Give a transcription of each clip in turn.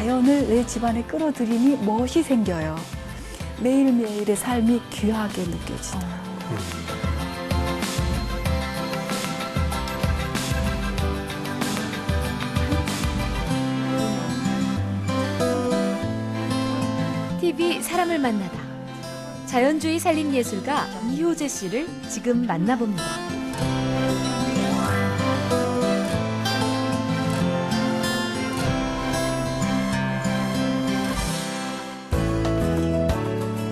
자연을 내 집안에 끌어들이니 멋이 생겨요. 매일매일의 삶이 귀하게 느껴지더라고요. TV 사람을 만나다. 자연주의 산림예술가 이효재 씨를 지금 만나봅니다.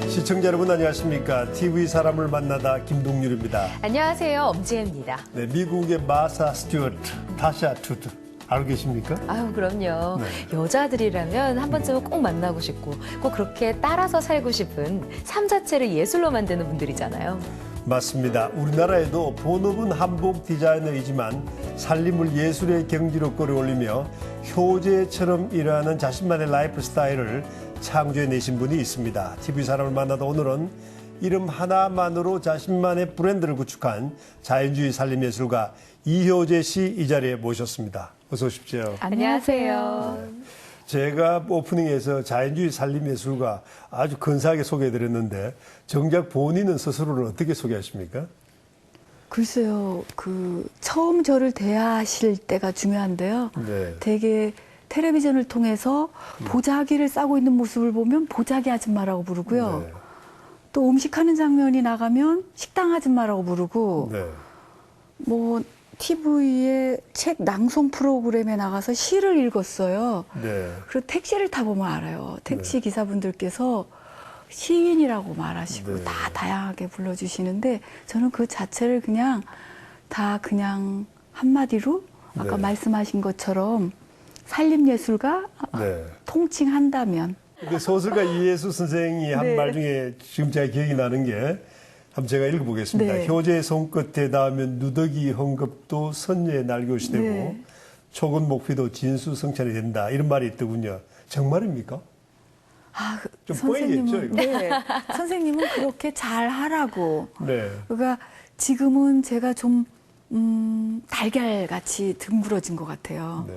시청자 여러분 안녕하십니까? TV 사람을 만나다 김동률입니다. 안녕하세요. 엄지혜입니다. 네, 미국의 마사 스튜어트, 타샤 투드 알고 계십니까? 아유, 그럼요. 네. 여자들이라면 한 번쯤은 꼭 만나고 싶고 꼭 그렇게 따라서 살고 싶은 삶 자체를 예술로 만드는 분들이잖아요. 맞습니다. 우리나라에도 본업은 한복 디자이너이지만 살림을 예술의 경지로 끌어올리며 효제처럼 일하는 자신만의 라이프 스타일을 창조해내신 분이 있습니다. TV 사람을 만나다 오늘은 이름 하나만으로 자신만의 브랜드를 구축한 자연주의 살림예술가 이효재 씨 이 자리에 모셨습니다. 어서 오십시오. 안녕하세요. 제가 오프닝에서 자연주의 살림예술가 아주 근사하게 소개해드렸는데 정작 본인은 스스로를 어떻게 소개하십니까? 글쎄요, 처음 저를 대하실 때가 중요한데요. 네. 되게 텔레비전을 통해서 보자기를 싸고 있는 모습을 보면 보자기 아줌마라고 부르고요. 네. 또 음식하는 장면이 나가면 식당 아줌마라고 부르고, 네. 뭐 TV에 책 낭송 프로그램에 나가서 시를 읽었어요. 네. 그리고 택시를 타보면 알아요. 택시 네. 기사분들께서 시인이라고 말하시고 네. 다 다양하게 불러주시는데 저는 그 자체를 그냥 한마디로 아까 네. 말씀하신 것처럼 산림예술가 네. 통칭한다면. 근데 소설가 이해수 선생이 한 네. 말 중에 지금 제가 기억이 나는 게 한번 제가 읽어보겠습니다. 네. 효제의 손끝에 닿으면 누더기 헝겊도 선녀의 날개옷이 되고 네. 촉은 목피도 진수성찬이 된다. 이런 말이 있더군요. 정말입니까? 좀 뻔히겠죠, 이거? 네, 선생님은 그렇게 잘 하라고. 네. 그러니까 지금은 제가 좀 달걀같이 둥그러진 것 같아요. 네.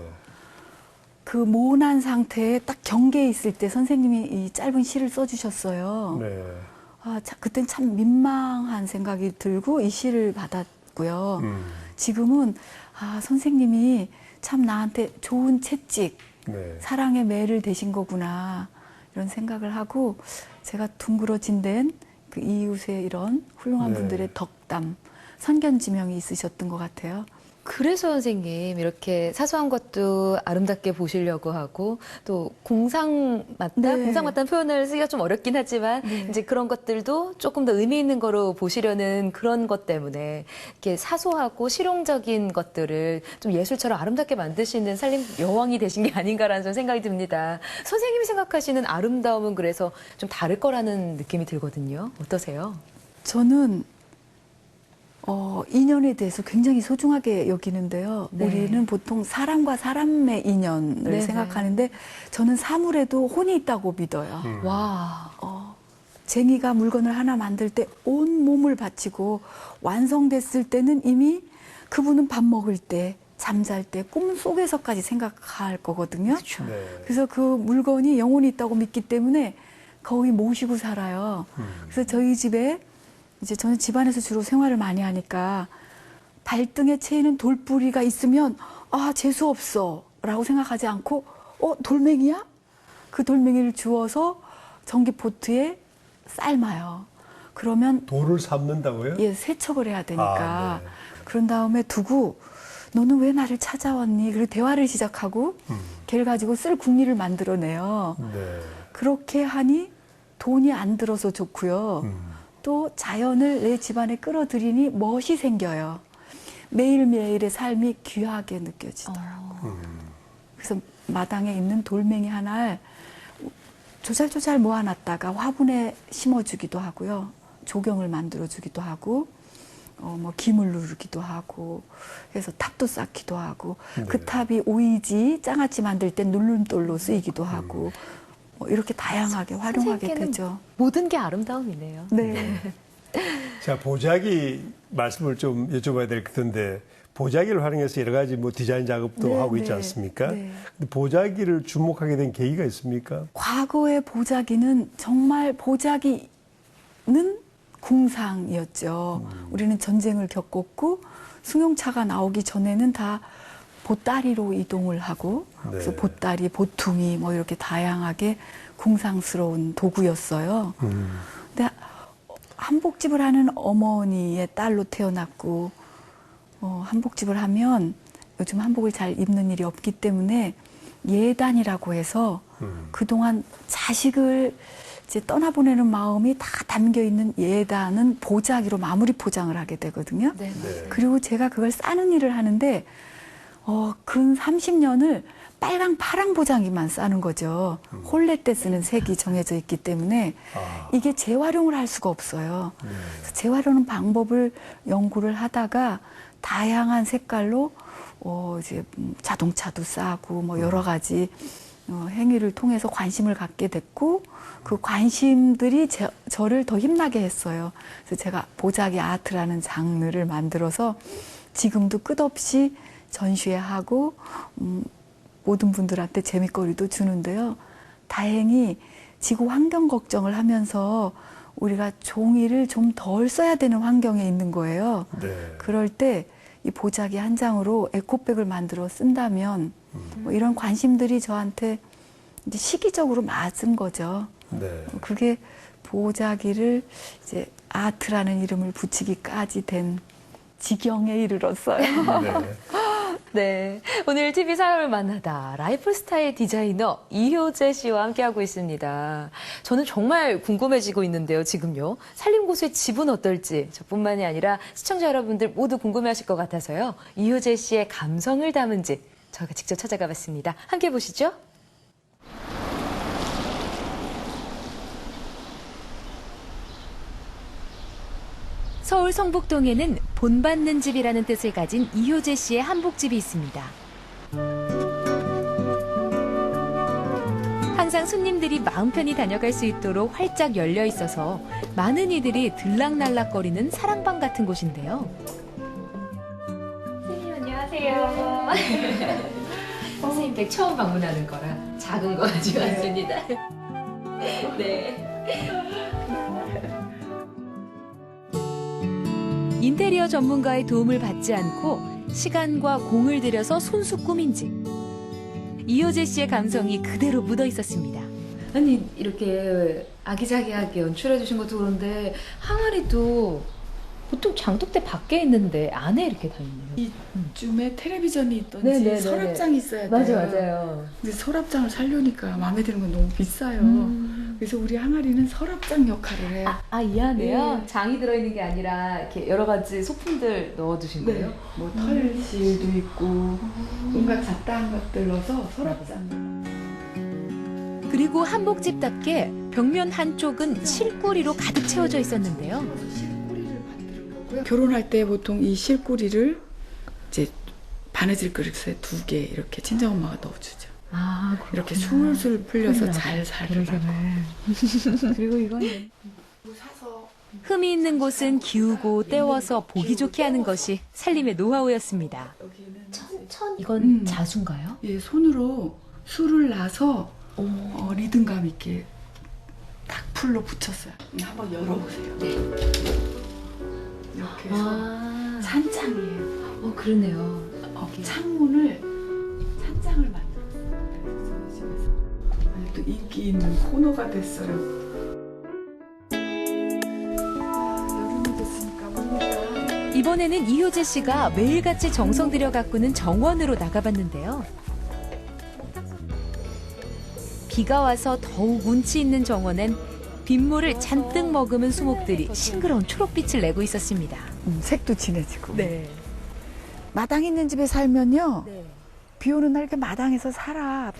그 모난 상태에 딱 경계에 있을 때 선생님이 이 짧은 시를 써주셨어요. 네. 그땐 참 민망한 생각이 들고 이 시를 받았고요. 지금은 선생님이 참 나한테 좋은 채찍, 네. 사랑의 매를 대신 거구나 이런 생각을 하고 제가 둥그러진 데는 그 이웃의 이런 훌륭한 네. 분들의 덕담, 선견지명이 있으셨던 것 같아요. 그래서 선생님 이렇게 사소한 것도 아름답게 보시려고 하고 또 공상맞다? 네. 공상맞다는 표현을 쓰기가 좀 어렵긴 하지만 네. 이제 그런 것들도 조금 더 의미 있는 거로 보시려는 그런 것 때문에 이렇게 사소하고 실용적인 것들을 좀 예술처럼 아름답게 만드시는 살림 여왕이 되신 게 아닌가라는 좀 생각이 듭니다. 선생님이 생각하시는 아름다움은 그래서 좀 다를 거라는 느낌이 들거든요. 어떠세요? 저는 인연에 대해서 굉장히 소중하게 여기는데요. 네. 우리는 보통 사람과 사람의 인연을 네네. 생각하는데 저는 사물에도 혼이 있다고 믿어요. 와. 쟁이가 물건을 하나 만들 때 온 몸을 바치고 완성됐을 때는 이미 그분은 밥 먹을 때, 잠잘 때, 꿈 속에서까지 생각할 거거든요. 그렇죠. 네. 그래서 그 물건이 영혼이 있다고 믿기 때문에 거의 모시고 살아요. 그래서 저희 집에 이제 저는 집안에서 주로 생활을 많이 하니까 발등에 채이는 돌뿌리가 있으면 재수 없어 라고 생각하지 않고 돌멩이야? 그 돌멩이를 주워서 전기포트에 삶아요. 그러면 돌을 삶는다고요? 예, 세척을 해야 되니까. 네. 그런 다음에 두고 너는 왜 나를 찾아왔니? 그리고 대화를 시작하고 걔를 가지고 쓸 궁리를 만들어내요. 네. 그렇게 하니 돈이 안 들어서 좋고요. 또 자연을 내 집안에 끌어들이니 멋이 생겨요. 매일매일의 삶이 귀하게 느껴지더라고요. 그래서 마당에 있는 돌멩이 하나를 조잘조잘 모아놨다가 화분에 심어주기도 하고요. 조경을 만들어주기도 하고 김을 누르기도 하고 해서 탑도 쌓기도 하고 그 탑이 오이지 장아찌 만들 때 누름돌로 쓰이기도 하고 이렇게 다양하게 활용하게 선생님께는 되죠. 모든 게 아름다움이네요. 네. 자, 보자기 말씀을 좀 여쭤봐야 될 텐데 보자기를 활용해서 여러 가지 뭐 디자인 작업도 네, 하고 있지 네, 않습니까? 네. 근데 보자기를 주목하게 된 계기가 있습니까? 과거의 보자기는 정말 보자기는 궁상이었죠. 우리는 전쟁을 겪었고 승용차가 나오기 전에는 다 보따리로 이동을 하고 그래서 네. 보따리, 보퉁이 뭐 이렇게 다양하게 궁상스러운 도구였어요. 근데 한복집을 하는 어머니의 딸로 태어났고 한복집을 하면 요즘 한복을 잘 입는 일이 없기 때문에 예단이라고 해서 그동안 자식을 이제 떠나보내는 마음이 다 담겨 있는 예단은 보자기로 마무리 포장을 하게 되거든요. 네. 네. 그리고 제가 그걸 싸는 일을 하는데 근 30년을 빨강 파랑 보자기만 싸는 거죠. 혼례 때 쓰는 색이 정해져 있기 때문에 이게 재활용을 할 수가 없어요. 그래서 재활용 방법을 연구를 하다가 다양한 색깔로 이제 자동차도 싸고 뭐 여러 가지 행위를 통해서 관심을 갖게 됐고 그 관심들이 저를 더 힘나게 했어요. 그래서 제가 보자기 아트라는 장르를 만들어서 지금도 끝없이 전시회하고 모든 분들한테 재미거리도 주는데요. 다행히 지구 환경 걱정을 하면서 우리가 종이를 좀 덜 써야 되는 환경에 있는 거예요. 네. 그럴 때 이 보자기 한 장으로 에코백을 만들어 쓴다면 뭐 이런 관심들이 저한테 이제 시기적으로 맞은 거죠. 네. 그게 보자기를 이제 아트라는 이름을 붙이기까지 된 지경에 이르렀어요. 네. 네. 오늘 TV 사람을 만나다 라이프 스타일 디자이너 이효재 씨와 함께하고 있습니다. 저는 정말 궁금해지고 있는데요, 지금요. 살림고수의 집은 어떨지 저뿐만이 아니라 시청자 여러분들 모두 궁금해하실 것 같아서요. 이효재 씨의 감성을 담은 집 저희가 직접 찾아가 봤습니다. 함께 보시죠. 서울 성북동에는 본받는 집이라는 뜻을 가진 이효재 씨의 한복집이 있습니다. 항상 손님들이 마음 편히 다녀갈 수 있도록 활짝 열려 있어서 많은 이들이 들락날락거리는 사랑방 같은 곳인데요. 선생님 안녕하세요. 선생님 댁 처음 방문하는 거라 작은 거 가지고 왔습니다. 네. 인테리어 전문가의 도움을 받지 않고 시간과 공을 들여서 손수 꾸민 집. 이효재 씨의 감성이 그대로 묻어 있었습니다. 아니 이렇게 아기자기하게 연출해 주신 것도 그런데 항아리도 보통 장독대 밖에 있는데 안에 이렇게 다 있네요. 이쯤에 텔레비전이 있던지 네네네네. 서랍장이 있어야 돼요. 맞아요. 근데 서랍장을 살려니까 마음에 드는 건 너무 비싸요. 그래서 우리 항아리는 서랍장 역할을 해요. 이 안에요? 네. 장이 들어있는 게 아니라 이렇게 여러 가지 소품들 넣어두신 거예요? 뭐 털실도 있고 뭔가 잡다한 것들 넣어서 서랍장. 그리고 한복집답게 벽면 한쪽은 실구리로 가득 채워져 있었는데요. 실구리를 만드는 거고요. 결혼할 때 보통 이 실구리를 이제 바느질 그릇에 2개 이렇게 친정엄마가 넣어주죠. 이렇게 술술 풀려서 잘 살더라고요. 그리고 이거는 사서 흠이 있는 곳은 기우고 떼워서 보기 좋게 하는 것이 살림의 노하우였습니다. 여기는 이건 자수인가요? 예, 손으로 술을 놔서 리듬감 있게 딱 풀로 붙였어요. 한번 열어보세요. 네. 이렇게 해서 찬장이에요. 그러네요. 창문을 찬장을 만들었어요. 집에서 아주 또 인기 있는 코너가 됐어요. 여름이 됐으니까 뭡니까? 이번에는 이효재 씨가 매일같이 정성 들여 가꾸는 정원으로 나가봤는데요. 비가 와서 더욱 운치 있는 정원엔 빗물을 잔뜩 머금은 수목들이 싱그러운 초록빛을 내고 있었습니다. 색도 진해지고. 네. 마당 있는 집에 살면요. 비 오는 날 이렇게 마당에서 살아.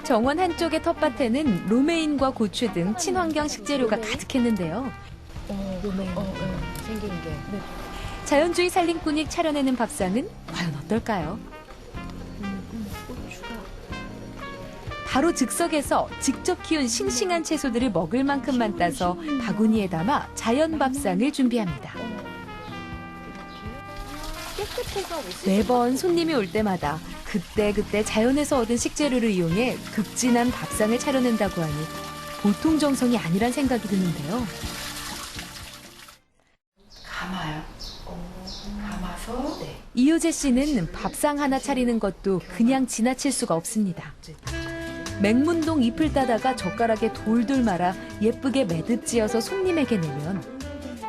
정원 한쪽의 텃밭에는 로메인과 고추 등 친환경 식재료가 가득했는데요. 로메인 생긴 게. 자연주의 살림꾼이 차려내는 밥상은 과연 어떨까요? 바로 즉석에서 직접 키운 싱싱한 채소들을 먹을 만큼만 따서 바구니에 담아 자연 밥상을 준비합니다. 매번 손님이 올 때마다 그때그때 자연에서 얻은 식재료를 이용해 극진한 밥상을 차려낸다고 하니 보통 정성이 아니란 생각이 드는데요. 감아요. 감아서 이효재 씨는 밥상 하나 차리는 것도 그냥 지나칠 수가 없습니다. 맹문동 잎을 따다가 젓가락에 돌돌 말아 예쁘게 매듭지어서 손님에게 내면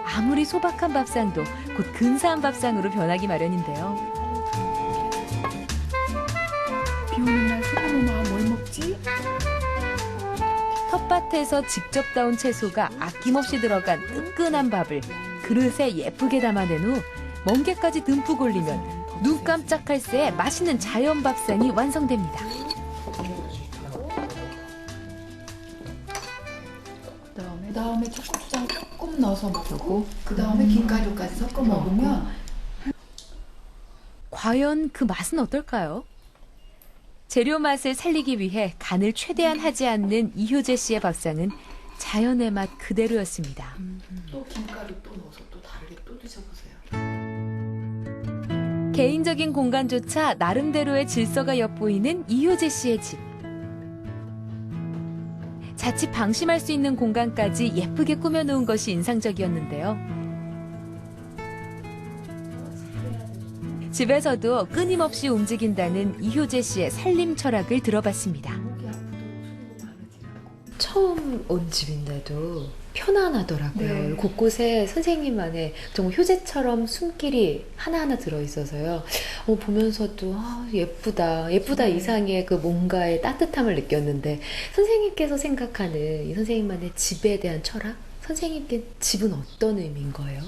아무리 소박한 밥상도 곧 근사한 밥상으로 변하기 마련인데요. 비 오는 날 소금엄마가 뭘 먹지? 텃밭에서 직접 따온 채소가 아낌없이 들어간 뜨끈한 밥을 그릇에 예쁘게 담아낸 후 멍게까지 듬뿍 올리면 눈 깜짝할 새에 맛있는 자연 밥상이 완성됩니다. 그다음에 초고추장 조금 넣어서 먹고 그다음에 김가루까지 섞어 먹으면 과연 그 맛은 어떨까요? 재료 맛을 살리기 위해 간을 최대한 하지 않는 이효재 씨의 밥상은 자연의 맛 그대로였습니다. 또 김가루 또 넣어서 또 다르게 또 드셔보세요. 개인적인 공간조차 나름대로의 질서가 엿보이는 이효재 씨의 집. 자칫 방심할 수 있는 공간까지 예쁘게 꾸며놓은 것이 인상적이었는데요. 집에서도 끊임없이 움직인다는 이효재 씨의 살림 철학을 들어봤습니다. 처음 온 집인데도 편안하더라고요. 네. 곳곳에 선생님만의 정말 효재처럼 숨길이 하나하나 들어있어서요. 보면서도 예쁘다 이상의 그 뭔가의 따뜻함을 느꼈는데 선생님께서 생각하는 이 선생님만의 집에 대한 철학? 선생님께 집은 어떤 의미인 거예요?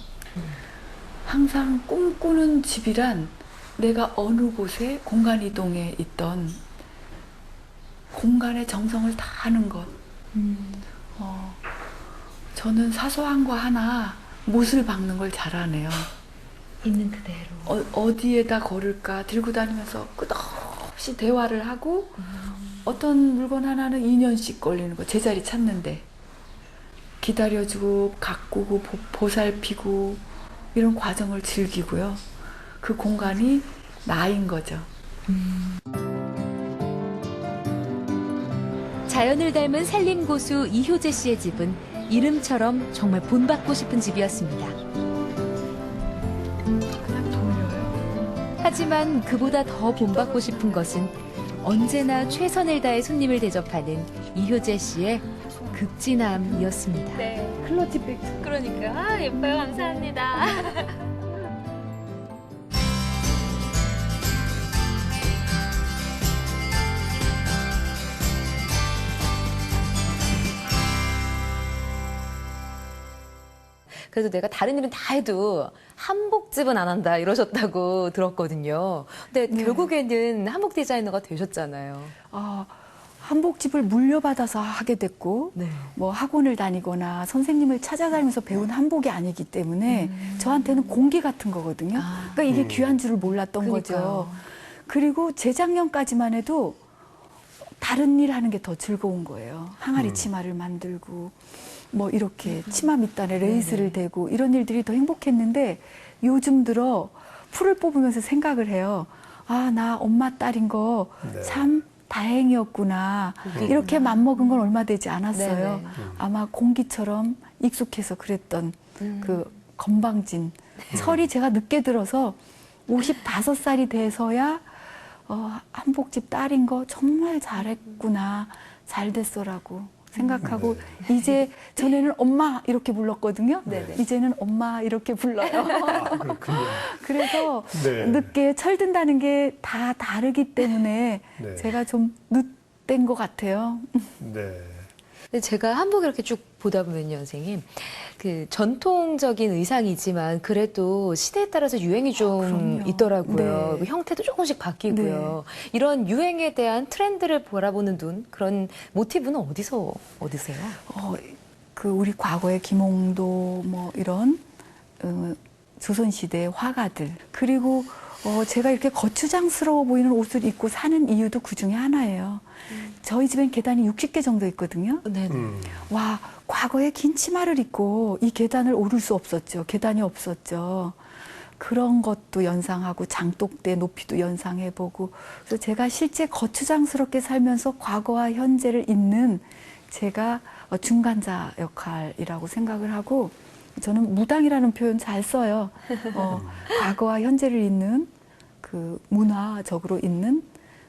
항상 꿈꾸는 집이란 내가 어느 곳에 공간 이동에 있던 공간의 정성을 다하는 것. 저는 사소한 거 하나 못을 박는 걸 잘하네요. 있는 그대로. 어디에다 걸을까 들고 다니면서 끝없이 대화를 하고 어떤 물건 하나는 2년씩 걸리는 거 제자리 찾는데 기다려주고 가꾸고 보살피고 이런 과정을 즐기고요. 그 공간이 나인 거죠. 자연을 닮은 살림고수 이효재 씨의 집은 이름처럼 정말 본받고 싶은 집이었습니다. 그냥 돌려요. 하지만 그보다 더 본받고 싶은 것은 언제나 최선을 다해 손님을 대접하는 이효재 씨의 극진함이었습니다. 네, 클러치 백. 그러니까 예뻐요. 감사합니다. 그래도 내가 다른 일은 다 해도 한복집은 안 한다 이러셨다고 들었거든요. 근데 네. 결국에는 한복 디자이너가 되셨잖아요. 한복집을 물려받아서 하게 됐고 네. 뭐 학원을 다니거나 선생님을 찾아다니면서 배운 한복이 아니기 때문에 저한테는 공기 같은 거거든요. 그러니까 이게 귀한 줄을 몰랐던 거죠. 그리고 재작년까지만 해도 다른 일 하는 게 더 즐거운 거예요. 항아리 치마를 만들고 뭐 이렇게 치마 밑단에 레이스를 대고 이런 일들이 더 행복했는데 요즘 들어 풀을 뽑으면서 생각을 해요. 나 엄마 딸인 거 참 다행이었구나. 이렇게 맘먹은 건 얼마 되지 않았어요. 아마 공기처럼 익숙해서 그랬던 그 건방진 설이 제가 늦게 들어서 55살이 돼서야 한복집 딸인 거 정말 잘했구나. 잘 됐어라고 생각하고 이제 전에는 엄마 이렇게 불렀거든요. 이제는 엄마 이렇게 불러요. 그렇군요. 그래서 네. 늦게 철든다는 게 다 다르기 때문에 네. 제가 좀 늦된 것 같아요. 네. 근데 제가 한복 이렇게 쭉 보다 보면요, 선생님. 그 전통적인 의상이지만 그래도 시대에 따라서 유행이 좀 그럼요. 있더라고요. 네. 그 형태도 조금씩 바뀌고요. 이런 유행에 대한 트렌드를 바라보는 눈, 그런 모티브는 어디서 얻으세요? 그 우리 과거의 김홍도 뭐 이런 조선시대의 화가들 그리고 제가 이렇게 거추장스러워 보이는 옷을 입고 사는 이유도 그 중에 하나예요. 저희 집엔 계단이 60개 정도 있거든요. 네. 와, 과거에 긴 치마를 입고 이 계단을 오를 수 없었죠. 계단이 없었죠. 그런 것도 연상하고 장독대 높이도 연상해보고 그래서 제가 실제 거추장스럽게 살면서 과거와 현재를 잇는 제가 중간자 역할이라고 생각을 하고 저는 무당이라는 표현 잘 써요. 과거와 현재를 잇는 그 문화적으로 있는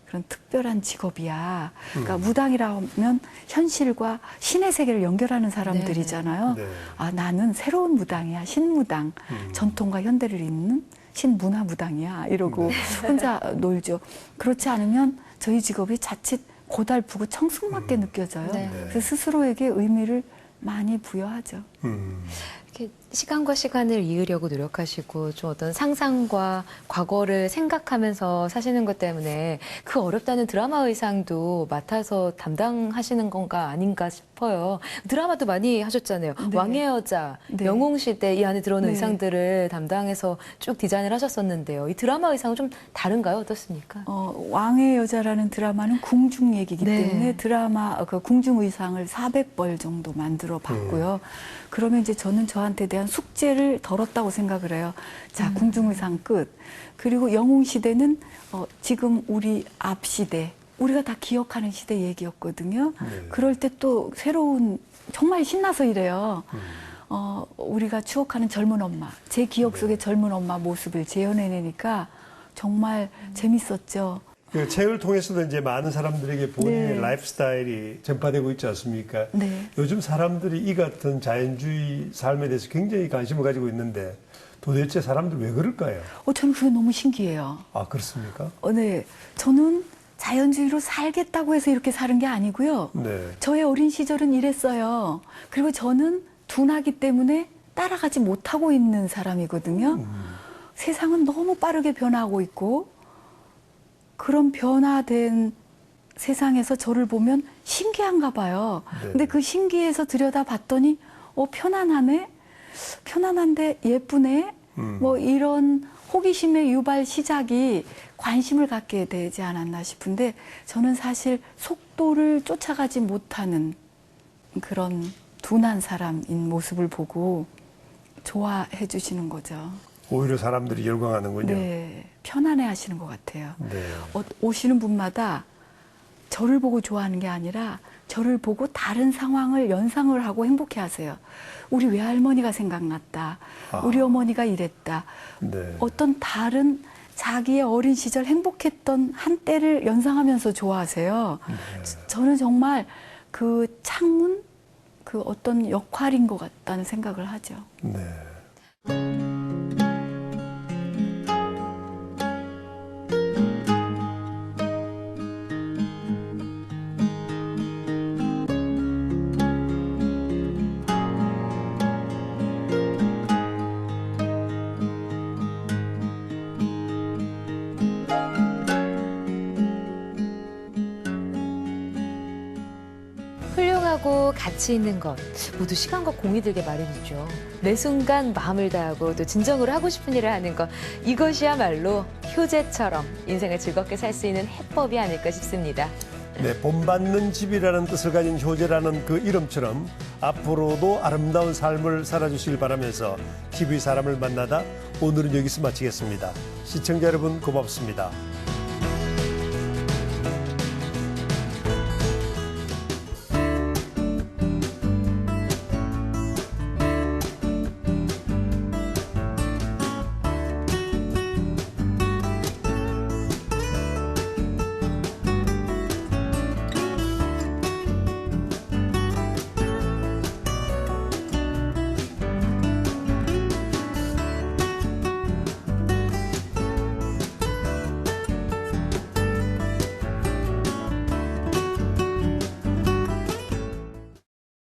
그런 특별한 직업이야. 그러니까 무당이라면 현실과 신의 세계를 연결하는 사람들이잖아요. 네. 아, 나는 새로운 무당이야. 신무당. 전통과 현대를 잇는 신문화 무당이야. 이러고 혼자 놀죠. 그렇지 않으면 저희 직업이 자칫 고달프고 청승맞게 느껴져요. 네. 그래서 스스로에게 의미를 많이 부여하죠. 이렇게 시간과 시간을 이으려고 노력하시고 좀 어떤 상상과 과거를 생각하면서 사시는 것 때문에 그 어렵다는 드라마 의상도 맡아서 담당하시는 건가 아닌가 싶어요. 드라마도 많이 하셨잖아요. 네. 왕의 여자, 네. 영웅시대 이 안에 들어오는 네. 의상들을 담당해서 쭉 디자인을 하셨었는데요. 이 드라마 의상은 좀 다른가요? 어떻습니까? 왕의 여자라는 드라마는 궁중 얘기이기 네. 때문에 드라마 그 궁중 의상을 400벌 정도 만들어 봤고요. 그러면 이제 저는 저한테 대한 숙제를 덜었다고 생각을 해요. 자, 궁중 의상 끝. 그리고 영웅 시대는 지금 우리 앞 시대, 우리가 다 기억하는 시대 얘기였거든요. 네. 그럴 때 또 새로운 정말 신나서 이래요. 우리가 추억하는 젊은 엄마, 제 기억 속의 젊은 엄마 모습을 재현해내니까 정말 재밌었죠. 그 책을 통해서도 이제 많은 사람들에게 본인의 네. 라이프 스타일이 전파되고 있지 않습니까? 네. 요즘 사람들이 이 같은 자연주의 삶에 대해서 굉장히 관심을 가지고 있는데 도대체 사람들 왜 그럴까요? 저는 그게 너무 신기해요. 아, 그렇습니까? 네. 저는 자연주의로 살겠다고 해서 이렇게 사는 게 아니고요. 네. 저의 어린 시절은 이랬어요. 그리고 저는 둔하기 때문에 따라가지 못하고 있는 사람이거든요. 세상은 너무 빠르게 변하고 있고 그런 변화된 세상에서 저를 보면 신기한가 봐요. 네. 근데 그 신기해서 들여다봤더니 편안하네? 편안한데 예쁘네? 뭐 이런 호기심의 유발 시작이 관심을 갖게 되지 않았나 싶은데 저는 사실 속도를 쫓아가지 못하는 그런 둔한 사람인 모습을 보고 좋아해 주시는 거죠. 오히려 사람들이 열광하는군요. 네, 편안해 하시는 것 같아요. 네. 오시는 분마다 저를 보고 좋아하는 게 아니라 저를 보고 다른 상황을 연상을 하고 행복해 하세요. 우리 외할머니가 생각났다. 우리 어머니가 이랬다. 네. 어떤 다른 자기의 어린 시절 행복했던 한때를 연상하면서 좋아하세요. 저는 정말 그 창문, 그 어떤 역할인 것 같다는 생각을 하죠. 네. 훌륭하고 가치 있는 것 모두 시간과 공이 들게 마련이죠. 매 순간 마음을 다하고 또 진정으로 하고 싶은 일을 하는 것 이것이야말로 효제처럼 인생을 즐겁게 살 수 있는 해법이 아닐까 싶습니다. 네, 본받는 집이라는 뜻을 가진 효제라는 그 이름처럼 앞으로도 아름다운 삶을 살아주시길 바라면서 TV 사람을 만나다 오늘은 여기서 마치겠습니다. 시청자 여러분 고맙습니다.